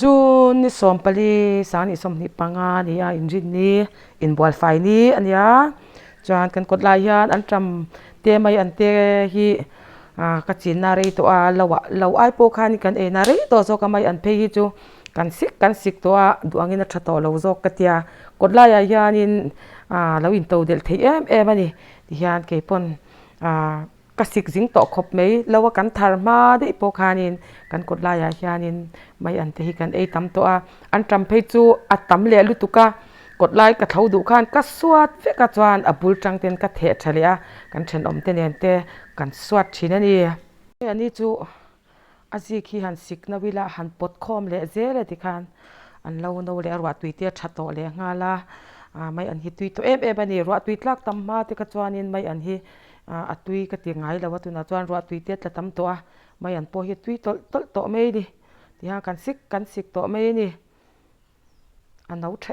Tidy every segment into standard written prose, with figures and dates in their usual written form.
จูนี่สมปลีสานี่สมนิปังานี่อินจินนี่อินบอลไฟนี่อันยาจานกันกดลายยันอันจำเตไม่อันเตฮีกจินนารีตัวเราไอโปคานี่กันนารีตัวโซกไม่อันเพย์จูกันสิกตัวดวงอินทัตโตเราโซกเตียกดลายยันอินเราอินโตเดลทีมันนี่ที่ยันเก็บปนกสิกจิงโตขบไม่แล้วว่ากันทาร์มาได้โปคานินกันกดลายยานินไม่อันเทกันตั้มตัวอันจำเพจูอัตตั้มเลี้ยลุตุกากดลายกับเท้าดูขันกัสวดเฟกัจวนบุลจังเต็นกัเทเฉลี่ยกันเชนอมเตนเตกันสวดชินันนี่อันนี้จูอาจีคีหันสิกนวิลาหันปดคอมเละเจเลติคันอันเราโนเลียรัวตุยเตียชัดโตเลียงาลาไม่อันฮิตุยตัวบันนี่รัวตุยลักตั้มมาติกัจวนินไม่อันฮิตุยก็ตีง่ายแล้วว่าตัวนั้นจวนรัวตุยเตียจะตั้มตัวไม่อันพอฮิตุยโตไม่ดีที่หากันสิกโตไม่นี่อันนู้ช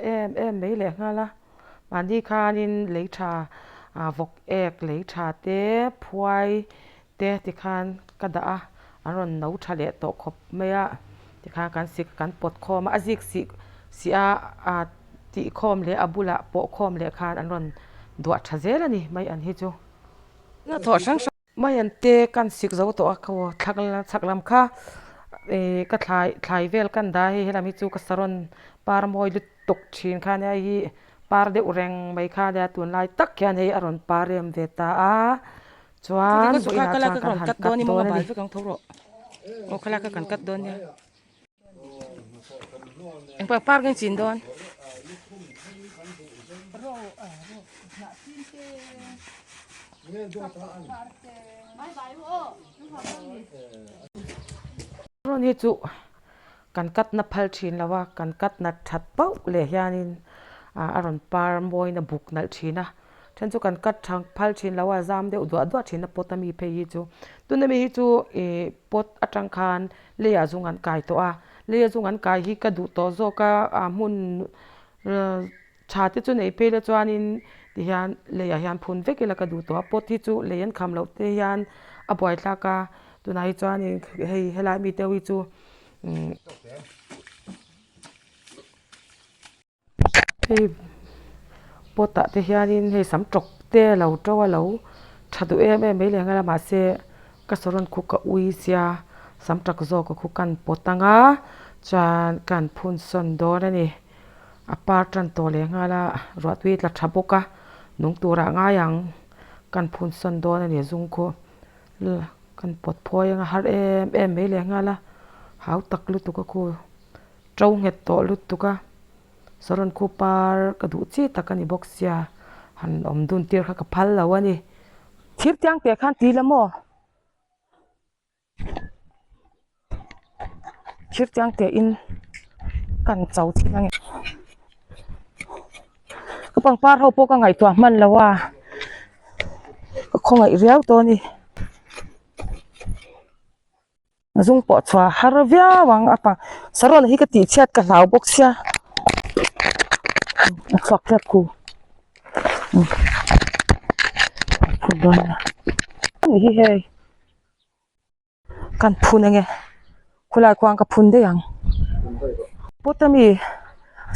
ไม่เลยงาละมันดีคานินเลยชาวกเลยชาเตะพวยเตะที่คานกระดาอันนั้นนู้ชาเละโตขบไม่อะที่คานกันสิกกันปวดคอมาอจิกสิเสียตีคอมเลยบุละปวดคอมเลยคานอันนั้นดวดชาเจแล้วนี่ไม่อันฮิจูน่าถอดช่างไม่อันเตะกันสิกเจ้าตัวเขาทักลำค่าก็ถ่ายเวลกันได้เฮลามิจูก็สรนปาร์มอยลุตกชินข้าเนี่ยยี่ปาร์เดอุเรงไม่ข้าเดียตุนไล่ตักแค่นี้อรอนปาร์เรียมเวตาจวนบุญอาจารย์กันหันกัดโดนนี่โอ้ขลักกันกัดโดนเนี่ยเอ็งปาร์กันจินโดนรอนฮิจูกันกัดนับพัลชินแล้วว่ากันกัดนัดชัดเป้าเลยยานินอารอนปาร์มอยนับบุกนัดชินะฉันจูกันกัดทางพัลชินแล้วว่าจามเดียวดัวชินนับปตมีเพย์จูตุนมีฮิจูปตอัจังคานเลียจุงันไก่ตัวเลียจุงันไก่ฮิกระดูตัวโซกามุนชาติจูในเพย์จวนินที่ยันเลียยันพุนเวกิลกระดูตัวปตฮิจูเลียนคำเหล่าที่ยันอบอยลากาตัวนายจวนินเฮลามีเตวิจูปตะเทียนินให้สำจกเตะเหล่าเจ้าว่าเหล่าชัดไม่เลี้ยงอะไรมาเสกสรนคุกอุยเสียสำจักโจก็คุกันปตังจานการพูนสันโดนนี่อปาร์ตันโตเลี้ยงอะไรรถวิทย์ลัดชับกะนุ่งตัวง่ายยังการพูนสันโดนนี่จุงโคกันปดพอยังฮาร์ไม่เลี้ยงอะไรหาวตักลุตุกคูเจ้าเห็ดโตลุตุกะสรนคูปาร์กระดูจีตะกันอีบ็อกเซียหันอมดุนเตียร์ข้ากับพัลแล้ววะนี่ทิพย์ยังเตะขันตีละโมทิพย์ยังเตะอินกันเจ้าที่นั่งก็ปังปาร์เขาพวกกันไงตัวมันแล้วว่าก็คงไงเรียวตัวนี้จุงปอดชัวฮาร์เวียวังapaสรนฮิกติเชียดกับเหล่าบ็อกเซียฝักเล็บกูพูดด้วยนะนี่เฮ้ยกันพูนยังไงคุณลายกวางกับพูนได้ยังปุ๊ตมี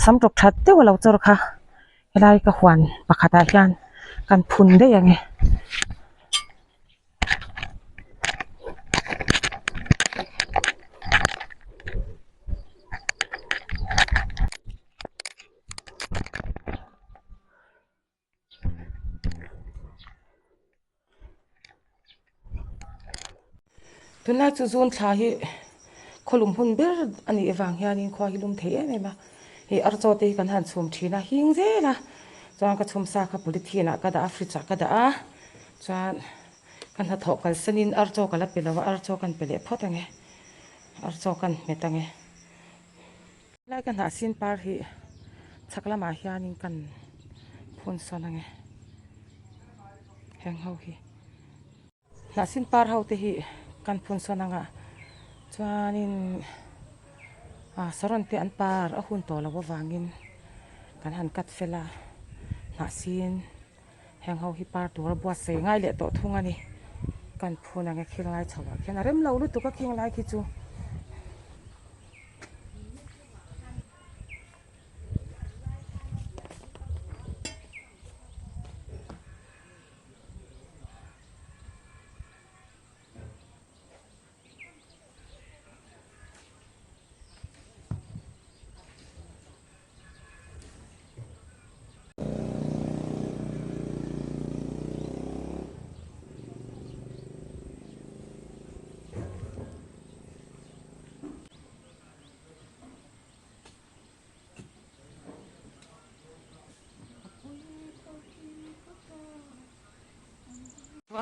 สำรวจชัดเดี๋ยวเราจะรู้ค่ะอะไรกับหวานปากกาตายันกันพูนได้ยังไงทุนนักจุนชาฮิขลุ่มหุ่นเบอร์อันนี้วางยานินควายลุมเทียไม่มาเฮอร์โจตีกันหันชุมชีนะหิงเจนะจวนกับชุมซากับบุริทีนะก็ได้แอฟริกาก็ได้จวนกันหัดถกกันสนินอร์โจกันแล้วเป็นว่าอร์โจกันเป็นเล็บพอตั้งไงอร์โจกันไม่ตั้งไงไล่กันหาสินปาร์ฮีสักละมาฮิยานินกันพูนสอนไงแหงเฮาฮีหาสินปาร์เฮาตีฮีกันพูนสนังจวนินสรนเตียนปาร์หุ่นโตแล้วว่าวางินกันหันกัดเฟลาหนาซีนแหงเฮาฮิปาร์ตัวบัวเสง่ายเลยโตทุ่งอันนี้กันพูนังเคียงไล่ชาวแค่นั้นเริ่มเราลุตุก็เคียงไล่คิดจู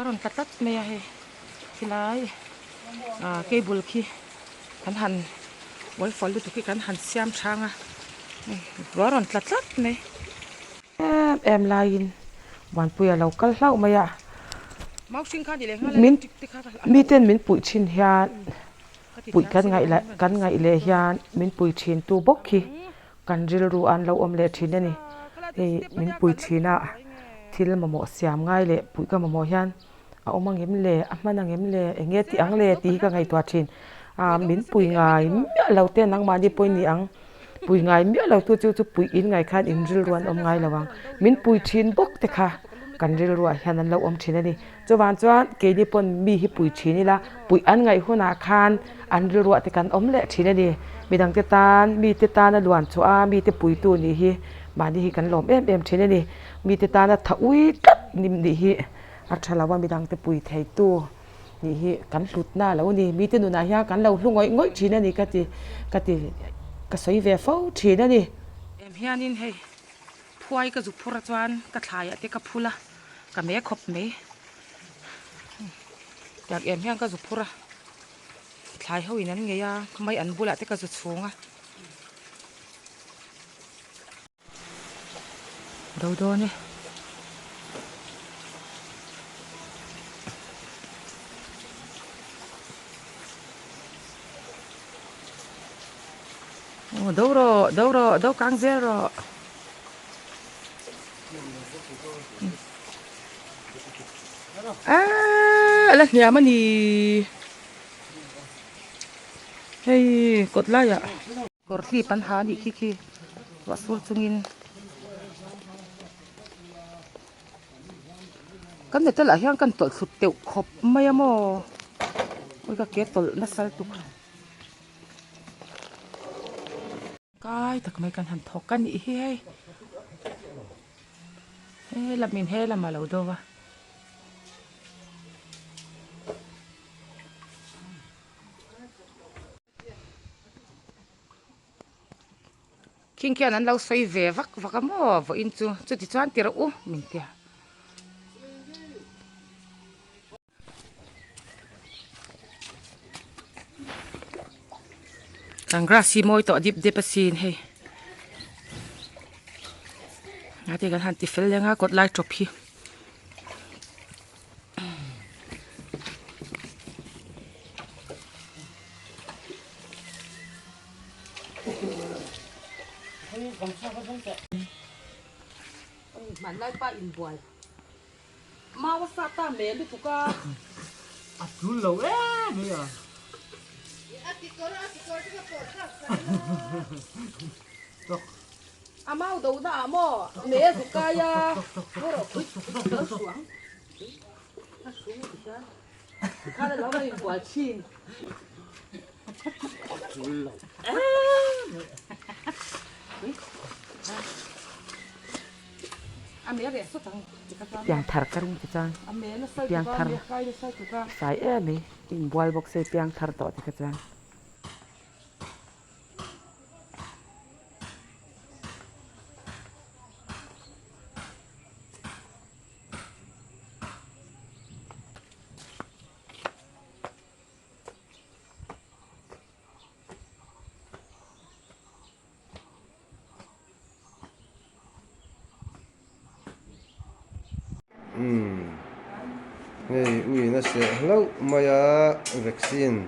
ron tatat me he khilai cable khi kan han wal fol lu tu ki kan han siam thanga ron tlat me em lain wan puya local hlau maya mau sing kha di le min mi ten min pui chin hian pui kan ngai le hian min pui chin tu bok khi kan ril ru an lo om le thin ani ei min pui china thil mamo siam ngai le pui ka mamo hian a omangem le a manangem le enge ti ang le ti ka ngai twa thin min pui ngai lo te nang ma ni poi ni ang pui ngai mi lo tu chu pui in ngai khan in ril ruan om ngai lawang min pui thin bok te kha kan ril ruwa hian an lo om thin ani chuan ke ni pon mi hi pui thin ni la pui an ngai huna khan an ril ruwa te kan om le thin ani midang te tan mi te tan a luan chu a mi te pui tu ni hi mani hi kan lom em thin ani mi te tan a thaui tat nim ni hi a thalawa midang te pui thei tu ni hi kan hlut na lo ni mi te nu na hian kan lo hlungoi ngoi thin ani ka ti ka soi ve fo thin ani em hianin hei phuai ka zu phura chuan ka thlai ate ka phula ka me khop me yak em hian ka zu phura thlai ho in an ngeya mai an bula te ka zu chunga do ni đâu căng zero là nhà mà nì hey cột lại à cột khi pan há đi khi vợ sul chungin cái này tôi lại hiang cái tol sụt tiểu khop mày mo ôi cái tol nó sal tuk cái thật mấy căn hàn thọc căn ý hay là mình hay là mà lâu đâu à khi kia anh lâu xoay về vắt cái mỏ vợ in chu thì cho anh tiền u mình tiền thằng grassi môi tọ dip xin hay ngã thì cái hàn tí phèn lên ngã cột lại chụp hi Hmanlai pa inbual mau sa ta me lu tu ka Atul lo ni à. Mau đâu đã mo me tu ka ya rồi nó xuống nó xuống đi cha cái đó là inbual chin Atul lo. piang thar karung ti chang piang thar sai mi in boil box se piang thar to ti chang Ngay ui nó sẽ lâu maya vaccine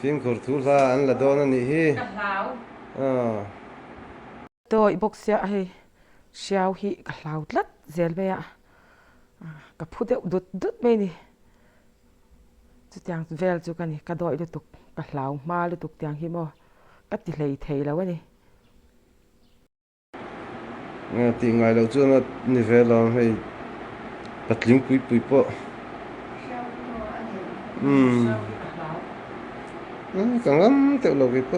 phim khẩu thu la anh là đó nè hi tôi box se ai xiao hi ka lau tlat zel be ya ka phu de dut me ni chu tiang vel chu ka ni ka doi lu tuk ka lau ma lu tuk tiang hi mo ka ti lei thei lo ni nghe thì ngày đầu chưa nó như vậy là hay bật lính quý po càng lắm tiểu lầu cái po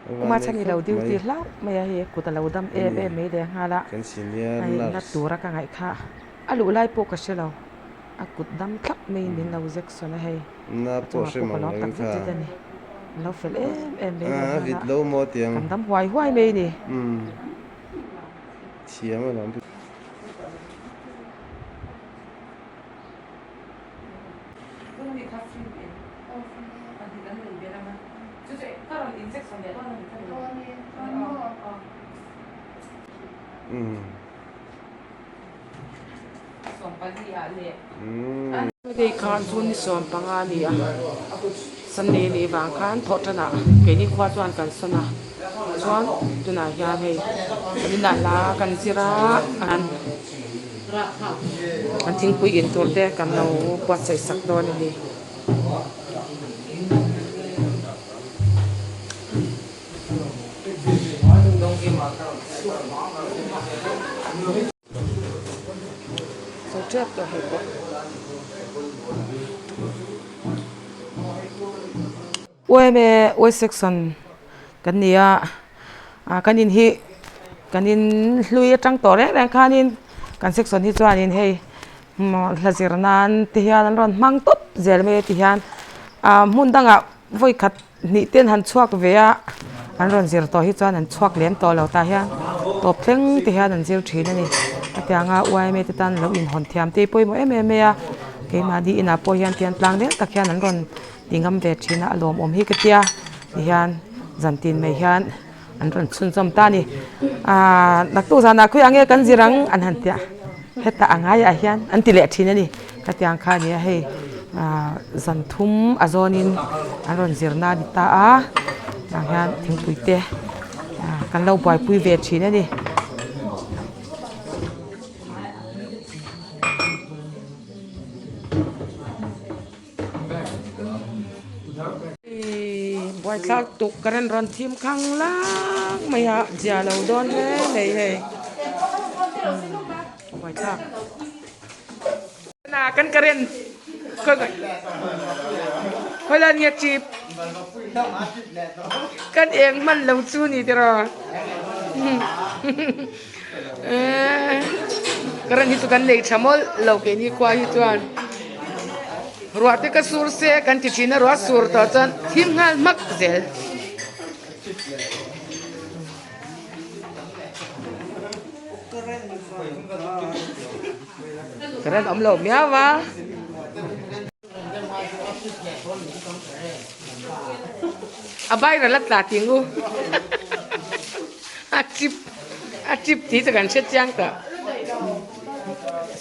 mà chân đi lâu tiêu tiền lắm mày hay cụ ta lâu đâm em mấy đứa hala hay nát tua ra cái ngày khác alu lai po cái gì lâu cụ đâm thắp mình lâu giấc xuân hay na po xem mà nó cái tắc khác gì lâu phải em bé vịt lâu mò tiếng cầm đấm hoài hoài mê nè chia mà làm cái khan chun som panga ni à Sunday ni vàng khan thọ chân à cái ni khoa chuan kan sana chuan tu na ya hei ani na la kan sira an thing pui in tur te kan lo pat sai sak don ni so trap to hei ko oi section kan nia kanin hi kanin hlui atang to reng khanin kan section hi chuanin hei hlazirnan ti hian an ron mang tot zel me ti hian hmun danga voi khat ni ten han chuak ve a an ron zir to hi chuan an chuak lem to lo ta hian top thleng ti hian an zir thin ani atianga uai me te tan lo in hon thiam te poi mo em em ya ke ma di ina po hian tian tlang den tak hian an ron dingam ve thina alom om hi katia hian zantin me hian an ron chun chom ta ni naktu zana khu ange kan zirang an han tia heta angai a hian an ti le thina ni katiang kha ni hei zanthum azonin an ron zirna ni ta a hian thingpui te kan lo bai pui ve thina ni boi thak tuk karen ron thim khang lang maya dia lo don he nei he boi thak na kan karen khoi lan nge chip kan eng man lo chu ni tira karen hi tu kan nei thamol lo ke ni kwa hi chuan ruat ka sur se kan ti china ruat sur to chan thim ngal mak zel karen om lo mia wa abai ra lat la tingu achip ti ta kan set chang ta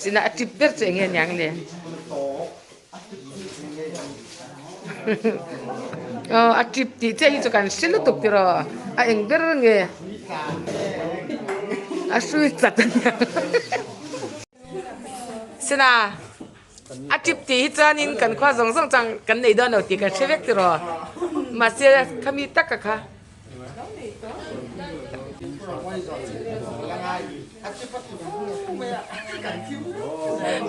sina achip ber che nge nyang le achip ti te hi to kan silu tuk tiro a eng ber nge asui chatan sina achip ti hi chanin kan khwa zong zong chang kan nei don no ti kan chevek tiro ma se khami tak ka kha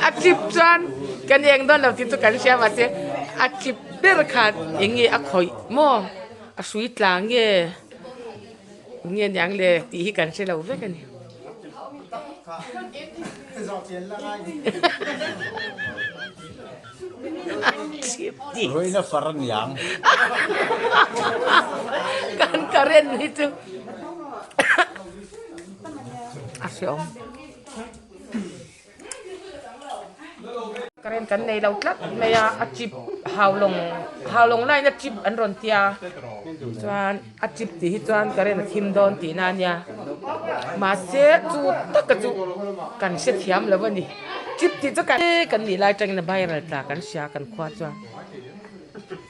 achip chan kan eng don lo ti to kan sia ma se achip ber khat engi a khoi mo a sui tlang nge nge nyang le ti hi kan se lo ve kan ni rồi nó phật nhang kan karen ni tu asyom karen kan nei lo tlat meya achip hawlong lai na chip an ron tia chuan achip ti hi chuan karen thim don ti na nia ma se chu tak ka chu kan se thiam lo ni chip ti chu kan ni lai tang na viral ta kan sia kan khwa chuan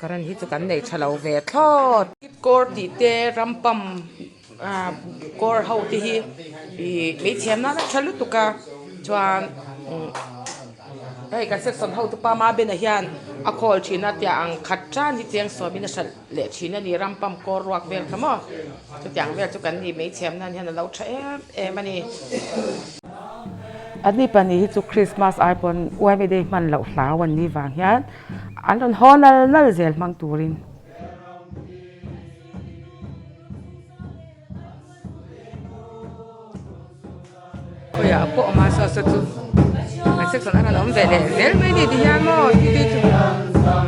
karen hi chu kan nei thalo ve thlot kor ti te rampam kor ho ti hi me thiam na chalu tuka chuan hey kan section ho tu pa ma ben a hian a khol thina tia ang khat chan hi tiang so bin a sal le thina ni rampam kor ruak vel khamo chu tiang vel chu kan ni me thiam nan hian lo tha em ani ani pani hi chu Christmas ipon uai me dei man lo hla wan ni wang hian an ron honal nal zel mang turin oya po ma sa sa chu a section ana lom ve le zel me ni di hian mo ti ti chu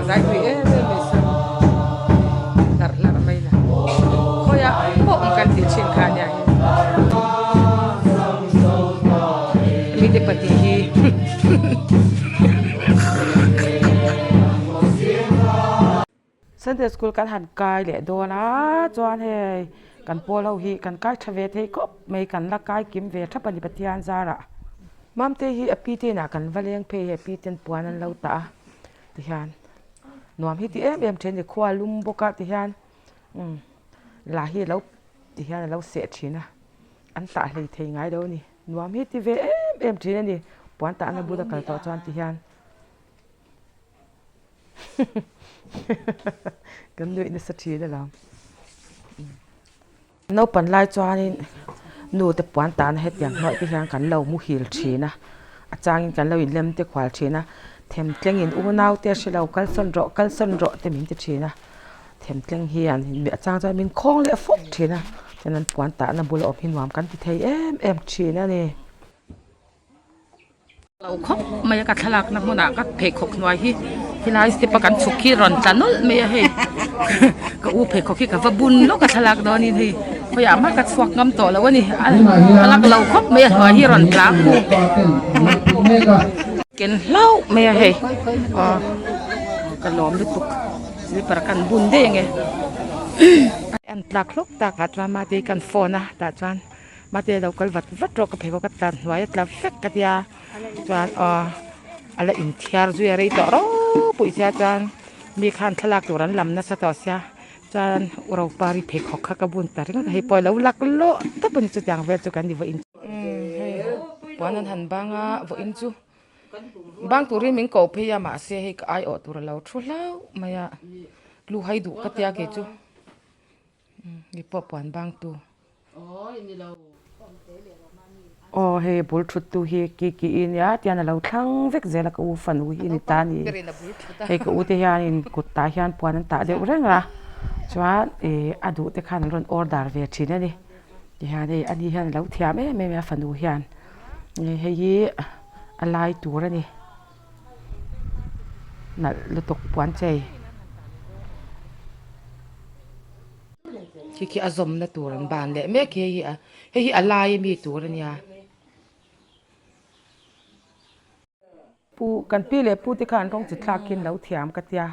zai pri e me sa dar ปฏิฮีสันเดสกูลกันหันกายแหละโดนะจวนเฮกันปวเราฮีกันกายทเวทเฮก็ไม่กันละกายกิมเวทับปฏิปฏิอันจาระมัมเตฮีอปีเตน่ะกันวะเลียงเพย์อปีเตนปวนันเราตาติฮันนวมฮีที่เอ็มเทนจะขวาลุมบกะติฮันลาฮีเราติฮันเราเสียชีนะอันตาเลยเทงไงเดี๋ยวนี้นวมฮีที่เวเอ็มเทนนี่ปวนตาอันบุตรกันต่อจวนติฮันกันด้วยนิสัยเดียวแล้วน้องปันไล่จวนนี่นูแต่ปวนตาเฮ็ดอย่างน้อยติฮันกันเรามุหิลชีนะอาจารย์กันเราอินเล่มเตะขวาชีนะเทมเตงอินอุนาวเตะเชลากันสันโรเตมินเตชีนะเทมเตงเฮียนมีอาจารย์จะมินคงเละฟกชีนะฉะนั้นปวนตานะบุลอบหินหวามกันที่ไทยเอ็มชีนะนี่เราคบไม่กัดทะลักนักมุนาก็เพกขกหน่วยที่ไลฟ์ที่ประกันสุขีร้อนจันนุลไม่เฮก็อูเพกขกที่กับบุญโลกกัดทะลักดอนี่ที่พยายามมากัดสวกงำต่อแล้ววะนี่ทะลักเราคบไม่หน่วยที่ร้อนกลางกูกินเหล้าไม่เฮกันล้อมด้วยตุกนี่ประกันบุญได้ยังไงอันตากลุกตากกัดมาเดีกันโฟนะตาจวนมาเดีเราก็วัดโรคเพกกัดตันไว้ตาเฟกกัดยาจวนอะไรอินเทียร์จุยอะไรต่อรอปุ๋ยเสียจวนมีคันทะลักตัวนั้นลำนัสต่อเสียจวนเราปาริเพกหกขบุญแต่ถึงให้ปล่อยแล้วลักโลตั้งเป็นจุดอย่างเวลจุกันดีว่าอินปวนั้นหันบางว่าอินจูบางตัวเรื่องมิงโกพยายามเสียให้ไออตัวเราทุเลาไม่อะลูให้ดูกัตยาเกจูนี่ปอนบางตัวโอ้เฮบุลชุดตัวเฮกีอินยาที่อันเราทั้งเวกเจลักอูฟันอูอินตานี่เฮก็อูเทียนกุตตาฮิอันปวนนั้นตาเดียวเรื่องละชัวอดูแต่ขันรอนออร์ดาร์เวชินะนี่ที่ฮะนี่อันนี้ฮันเราเทียมไม่ฟันอูฮิอันนี่เฮอะไรตัวนี่น่ะลุตกปวนใจที่อารมณ์นะตัวนั้นบานเลยแม่เฮียอะไรมีตัวนี้ผู้กันปีเลยผู้ที่การต้องจิตลากินแล้วเทียมกันยา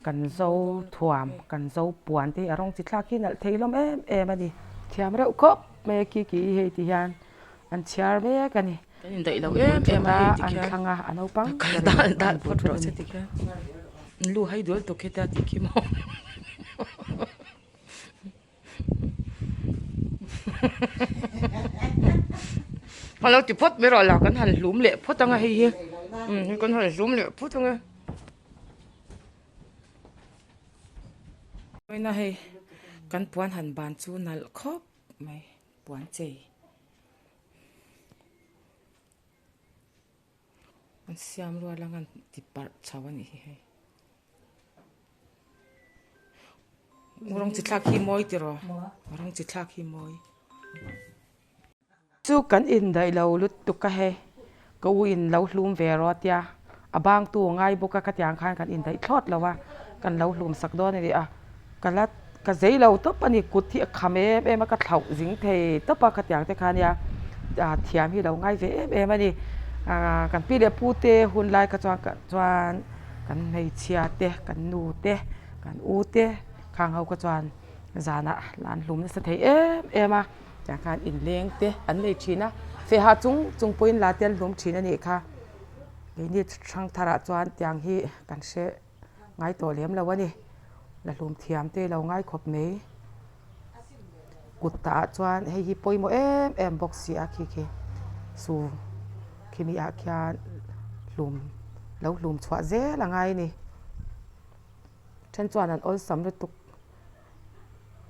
กันเจ้าถ่วมกันเจ้าปวนที่อารมณ์จิตลากินแล้วเทียมมาดิเทียมเราครบแม่กี่เฮียที่ยันอันเชียร์แม่กันนี่กันได้เรามาอันข้างอันเอาปังได้พอรู้สึกแค่ลูให้ดูตัวแค่ตาติคิมพอเราจะพดไม่รอเรากันหันหลุมเละพดตั้งไงเฮียกันหันหลุมเละพดตั้งไงไม่น่าให้กันปวนหันบานจูนัลครบไม่ปวนเจมันเสียมรัวแล้วกันติดปากชาวนี่ให้รองจิตลาขี้มอยติรอรองจิตลาขี้มอยจูกันอินได้เราลุดตุกะเฮก็วินเราลุมเวรอตยาบางตัวง่ายบุกกะยังคันกันอินได้ทอดแล้วว่ากันเราลุมสักดอนนี่กันละกันใจเราตัวปนิกุที่ขมมากระเถาสิงเทตัวปากะยังแต่คันยาเทียมที่เราง่ายเวมานี่กันปีเดียพูเตหุ่นลายกระจวนกันในเชียเตกันนูเตกันอูเตข้างเขากระจวนจานะลานลุมสเตมาจากการอินเลี้ยงเตอันนี้ชีนะเฟหาจุงปุ่นลาเตียนลุมชีนะนี่ค่ะนี่ช่างธาระจวนอย่างที่กันเชง่ายตัวเลี้ยมแล้ววะนี่แล้วลุมเทียมเตเราง่ายขบเมย์กุตตาจวนให้ฮิปโปยโมบอกเสียคีสู่ที่มีอาคารลุมแล้วลุมชัวเจ้ละไงนี่ฉันจวนนั้นอ้อยสำเร็จตุก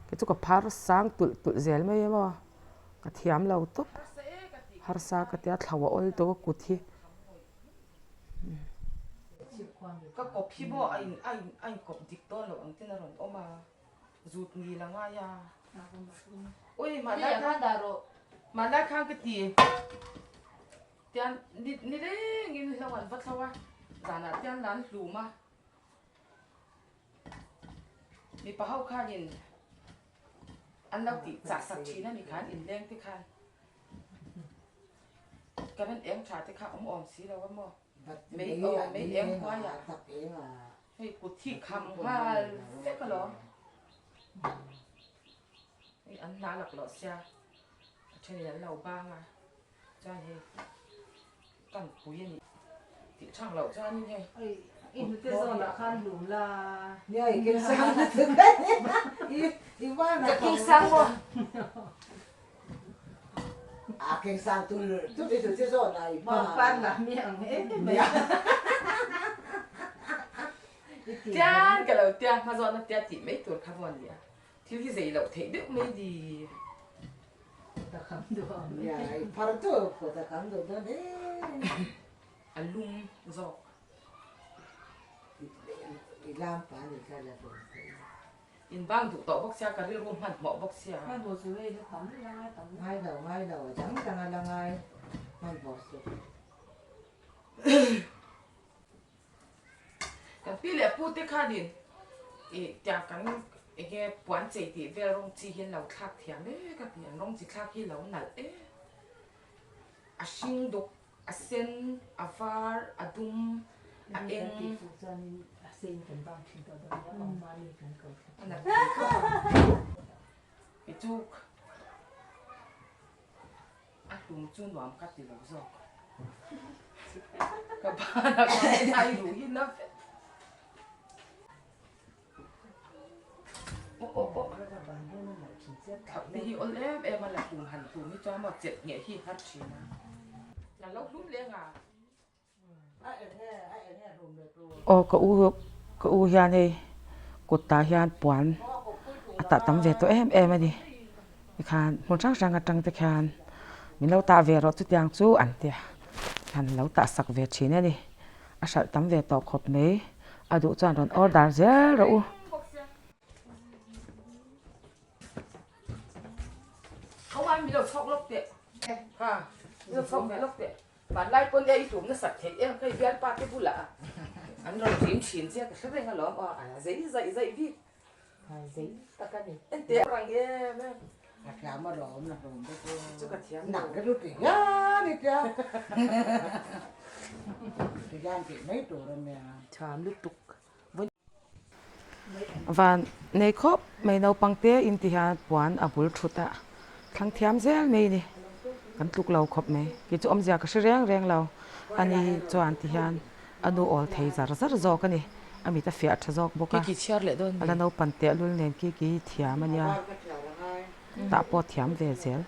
ก็ตุกกับพาร์สังตุเจลไม่ยังบ่กระเทียมเราตุกพาร์สังกระเทียมถาวอ้อยตัวกุฏิก็กบพี่บ่ไอ้กบดิกตัวเราอันที่นั่นออกมาจุดนี้ละไงยาโอ้ยมาได้ข้างกตีเตียนนี่เด้งินเราวันวัดเขาว่าจานะเตียนร้านหรูมามีปลาเฮาข้ายินอันเราติดจากสักชีนั่นมีขานอินแรงที่ขาน cái nên em trả thì khá ôm xí đâu có mua mấy em quá à hay cụt thịt khăm hoa thế cái đó ăn lá lọc lọt xa cho nên là lẩu bang à cho nên cần quý này thì chẳng lẩu cho nên này in cái giò là khăn đủ là nhảy cái sang là thực đấy đi qua là cái kinh sang luôn à cái sang tôi đi từ cái giò này bằng pan là miệng hết mày Tiang cái lẩu tiang mà do nó tiang thì mấy tuổi khá buồn vậy thiếu cái gì lẩu thấy được mấy gì ta khám được nhảy phát tôi của ta khám được đó đấy ăn lung giò đi làm phá thì cái là rồi in bang tụ tọ bóc xe cái rêu hẳn mọ bóc xe cái bộ sứ ấy nó thấm ra thấm ngay đầu chẳng thằng là ngayมันบอกสุด cái pi lệ pu tê khá điên chả cái cái quán chế thì về rong chi hiền lẩu khác thiang đấy cái tiền rong chi khác hi lẩu nở ấy à sinh đục à sen à var à dum à em xin cần bao chuyện đó đó nhớ ông ba đi cần cầu cái chú à đúng chú nói cái gì lẩu rồi cái ba là cái ai đủ hin nó thì ôn em mà là cùng hành cùng với cho mà chết nghĩa khi hát chỉ là lúc lúc lên à ô có u hiền này Kuttah hiền buồn tạ tắm về tụi em đi khan một trăng cái khan mình lâu tạ về rồi tụi tiếng chú ăn tiệt khan lâu tạ sặc về chỉ này đi à sợ tắm về tọt khop mấy à đủ cho anh order dễ rồi không ai bị đâu sốc lốc tiệt ha nó sốc bị lốc tiệt bạn lại con đây chúng nó sạch thế em cái viên ba cái bù lạ anh rồi chín xe cái sắp lên cái lóm à dậy đi giấy ta cái này anh tiệt rằng em cả mà đổ là đổ chú cả thiếm nặng cái rút kì á đi kìa thời gian kì mấy tuổi rồi nè chán lúc tục và này khóc mày nấu bằng tía in thì hà buồn à bul thut à thằng thiếm dễ mày đi kan tluk lo khop me ki chu om ja ka reng lo ani chuan ti hian anu ol thei zar zo ka ni ami ta fia tha jok boka ki chiar le don ala no pan te lul nen ki thiam ania ta po thiam ve zel